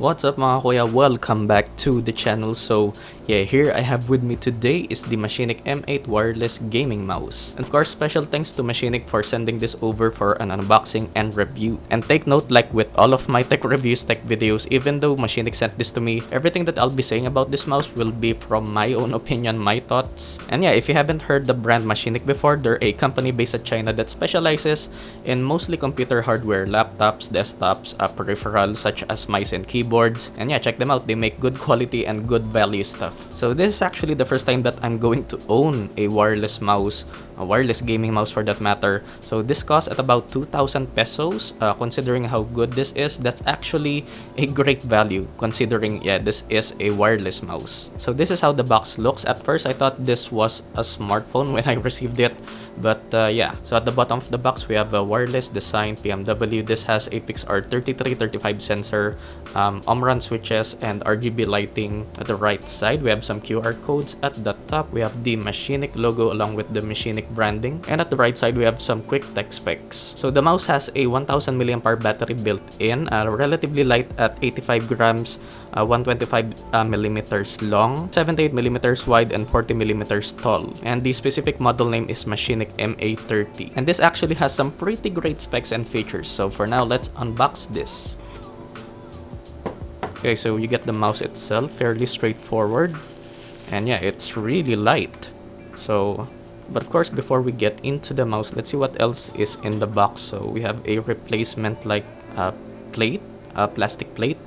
What's up mga kuya? Welcome back to the channel. So yeah, here I have with me today is the Machenike M8 wireless gaming mouse. And of course, special thanks to Machenike for sending this over for an unboxing and review. And take note, like with all of my tech reviews, tech videos, even though Machenike sent this to me, everything that I'll be saying about this mouse will be from my own opinion, my thoughts. And yeah, if you haven't heard the brand Machenike before, they're a company based at China that specializes in mostly computer hardware, laptops, desktops, peripherals such as mice and keyboards. And yeah, check them out. They make good quality and good value stuff. So this is actually the first time that I'm going to own a wireless mouse, a wireless gaming mouse for that matter. So this costs at about 2,000 pesos. Considering how good this is, that's actually a great value considering, yeah, this is a wireless mouse. So this is how the box looks. At first, I thought this was a smartphone when I received it. But yeah, so at the bottom of the box, we have a wireless design PMW. This has a PixR3335 sensor, Omron switches, and RGB lighting. At the right side, we have some QR codes. At the top, we have the Machenike logo along with the Machenike branding. And at the right side, we have some quick tech specs. So the mouse has a 1000 mAh battery built in, relatively light at 85 grams, 125 millimeters long, 78 millimeters wide, and 40 millimeters tall. And the specific model name is Machenike M830. And this actually has some pretty great specs and features. So for now, let's unbox this. Okay, so you get the mouse itself, fairly straightforward. And yeah, it's really light. So, but of course, before we get into the mouse, let's see what else is in the box. So we have a replacement like plate, a plastic plate.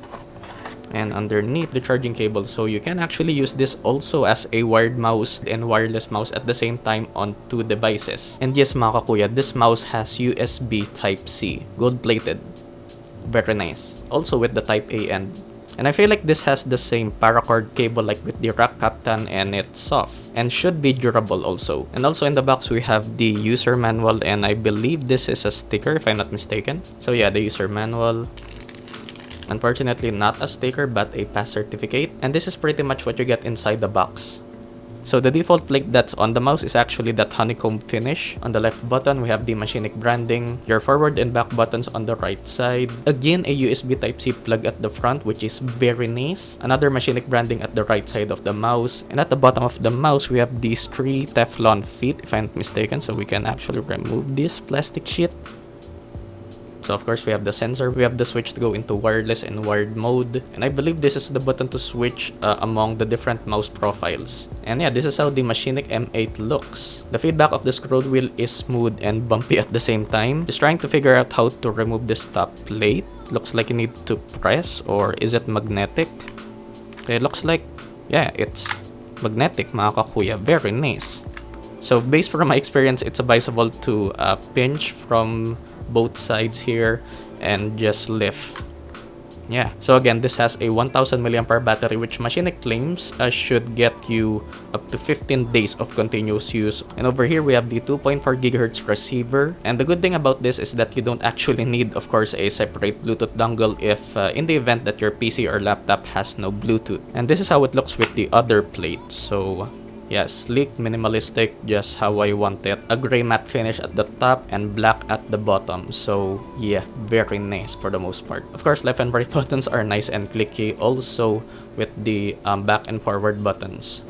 And underneath the charging cable, so you can actually use this also as a wired mouse and wireless mouse at the same time on two devices. And yes mga kakuya, this mouse has USB Type-C, gold plated, very nice, also with the Type-A end. And I feel like this has the same paracord cable like with the Rack Captain, and it's soft and should be durable also. And also in the box we have the user manual, and I believe this is a sticker if I'm not mistaken. So yeah, the user manual. Unfortunately, not a sticker but a pass certificate, and this is pretty much what you get inside the box. So the default plate that's on the mouse is actually that honeycomb finish. On the left button, we have the Machenike branding, your forward and back buttons on the right side. Again, a USB Type-C plug at the front, which is very nice. Another Machenike branding at the right side of the mouse. And at the bottom of the mouse, we have these 3 Teflon feet, if I'm not mistaken, so we can actually remove this plastic sheet. So of course we have the sensor, we have the switch to go into wireless and wired mode, and I believe this is the button to switch among the different mouse profiles. And yeah, this is how the Machenike M8 looks. The feedback of the scroll wheel is smooth and bumpy at the same time. Just trying to figure out how to remove this top plate. Looks like you need to press, or is it magnetic? Okay, it looks like, yeah, it's magnetic mga kakuya, very nice. So based from my experience, it's advisable to pinch from both sides here and just lift. Yeah, so again, this has a 1000 mAh battery, which Machenike claims should get you up to 15 days of continuous use. And over here we have the 2.4 GHz receiver, and the good thing about this is that you don't actually need, of course, a separate Bluetooth dongle if in the event that your PC or laptop has no Bluetooth. And this is how it looks with the other plate. So yeah, sleek, minimalistic, just how I want it. A gray matte finish at the top and black at the bottom. So yeah, very nice for the most part. Of course, left and right buttons are nice and clicky, also with the back and forward buttons.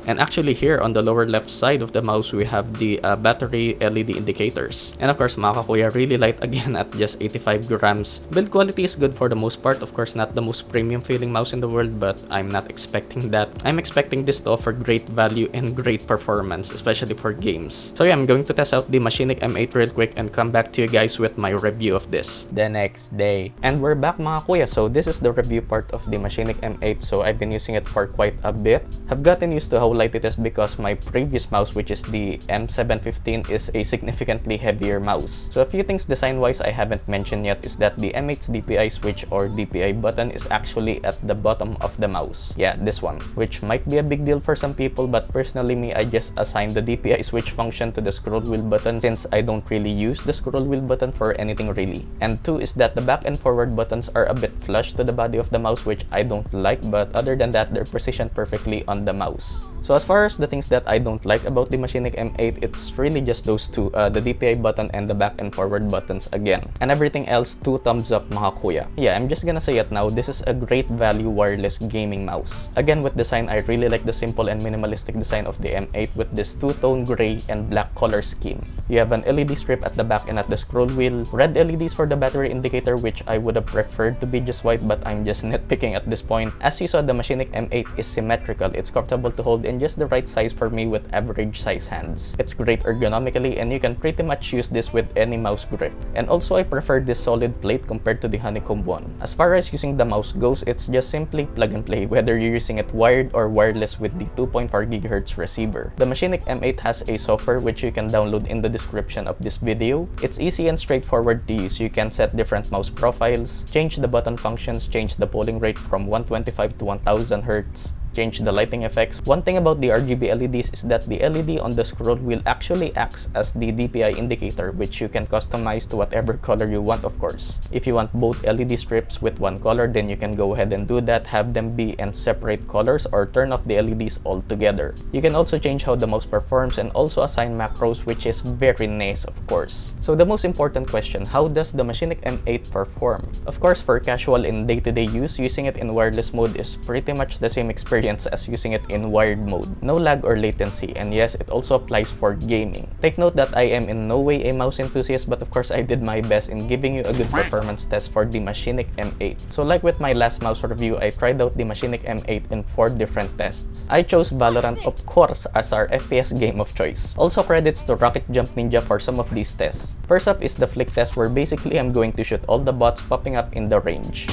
And actually here on the lower left side of the mouse, we have the battery LED indicators. And of course, mga kakuya, really light again at just 85 grams. Build quality is good for the most part. Of course, not the most premium feeling mouse in the world, but I'm not expecting that. I'm expecting this to offer great value and great performance, especially for games. So yeah, I'm going to test out the Machenike M8 real quick and come back to you guys with my review of this the next day. And we're back mga kuya. So this is the review part of the Machenike M8. So I've been using it for quite a bit. Have gotten used to how light it is because my previous mouse, which is the M715, is a significantly heavier mouse. So a few things design wise I haven't mentioned yet is that the M8's DPI switch or DPI button is actually at the bottom of the mouse. Yeah, this one, which might be a big deal for some people, but personally me, I just assigned the DPI switch function to the scroll wheel button since I don't really use the scroll wheel button for anything really. And two is that the back and forward buttons are a bit flush to the body of the mouse, which I don't like, but other than that, they're positioned perfectly on the mouse. So as far as the things that I don't like about the Machinike M8, it's really just those two, the DPI button and the back and forward buttons again. And everything else, 2 thumbs up mga kuya. Yeah, I'm just gonna say it now, this is a great value wireless gaming mouse. Again, with design, I really like the simple and minimalistic design of the M8 with this two-tone gray and black color scheme. You have an LED strip at the back and at the scroll wheel, red LEDs for the battery indicator, which I would have preferred to be just white, but I'm just nitpicking at this point. As you saw, the Machinike M8 is symmetrical. It's comfortable to hold in just the right size for me with average size hands. It's great ergonomically and you can pretty much use this with any mouse grip. And also I prefer this solid plate compared to the honeycomb one. As far as using the mouse goes, it's just simply plug and play whether you're using it wired or wireless with the 2.4 GHz receiver. The Machinike M8 has a software which you can download in the description of this video. It's easy and straightforward to use. You can set different mouse profiles, change the button functions, change the polling rate from 125 to 1000 Hz, change the lighting effects. One thing about the RGB LEDs is that the LED on the scroll wheel actually acts as the DPI indicator, which you can customize to whatever color you want, of course. If you want both LED strips with one color, then you can go ahead and do that, have them be in separate colors, or turn off the LEDs altogether. You can also change how the mouse performs and also assign macros, which is very nice, of course. So the most important question, how does the Machinike M8 perform? Of course, for casual and day-to-day use, using it in wireless mode is pretty much the same experience as using it in wired mode. No lag or latency, and yes, it also applies for gaming. Take note that I am in no way a mouse enthusiast, but of course I did my best in giving you a good performance test for the Machinike M8. So like with my last mouse review, I tried out the Machinike M8 in 4 different tests. I chose Valorant, of course, as our FPS game of choice. Also credits to Rocket Jump Ninja for some of these tests. First up is the flick test, where basically I'm going to shoot all the bots popping up in the range.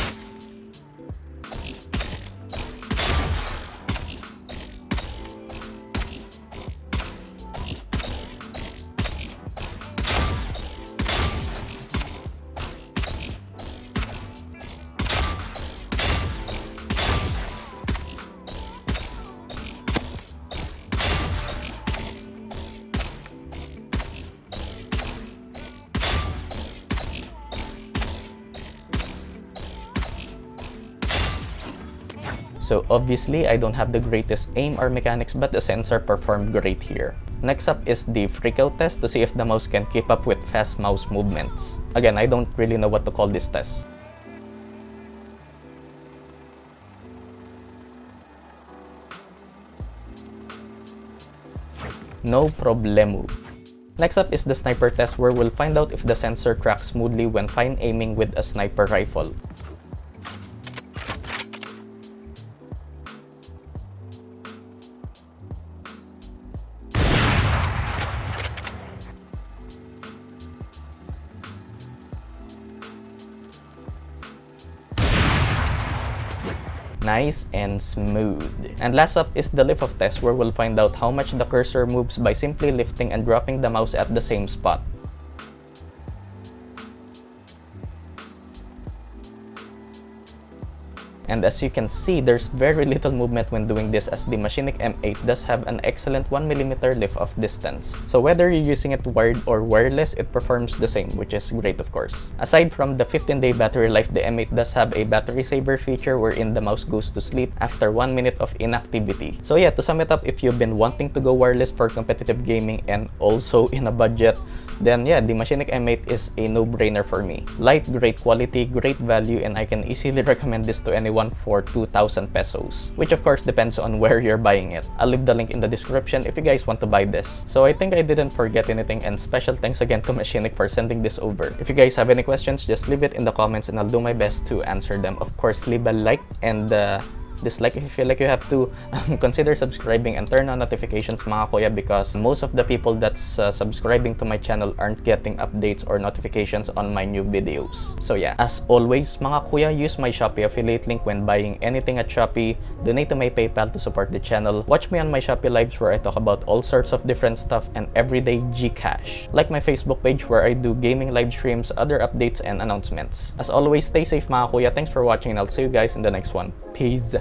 So obviously, I don't have the greatest aim or mechanics, but the sensor performed great here. Next up is the freakout test to see if the mouse can keep up with fast mouse movements. Again, I don't really know what to call this test. No problemo. Next up is the sniper test, where we'll find out if the sensor tracks smoothly when fine aiming with a sniper rifle. Nice and smooth. And last up is the lift-off test, where we'll find out how much the cursor moves by simply lifting and dropping the mouse at the same spot. And as you can see, there's very little movement when doing this, as the Machinike M8 does have an excellent 1mm lift-off distance. So whether you're using it wired or wireless, it performs the same, which is great, of course. Aside from the 15-day battery life, the M8 does have a battery saver feature wherein the mouse goes to sleep after 1 minute of inactivity. So yeah, to sum it up, if you've been wanting to go wireless for competitive gaming and also in a budget, then yeah, the Machinike M8 is a no-brainer for me. Light, great quality, great value, and I can easily recommend this to anyone for 2,000 pesos, which of course depends on where you're buying it. I'll leave the link in the description if you guys want to buy this. So I think I didn't forget anything, and special thanks again to Machinike for sending this over. If you guys have any questions, just leave it in the comments and I'll do my best to answer them. Of course, leave a like and dislike if you feel like you have to. Consider subscribing and turn on notifications mga kuya, because most of the people that's subscribing to my channel aren't getting updates or notifications on my new videos. So yeah, as always mga kuya, use my Shopee affiliate link when buying anything at Shopee, donate to my PayPal to support the channel, watch me on my Shopee lives where I talk about all sorts of different stuff, and everyday Gcash. Like my Facebook page where I do gaming live streams, other updates and announcements. As always, stay safe mga kuya. Thanks for watching and I'll see you guys in the next one. Peace!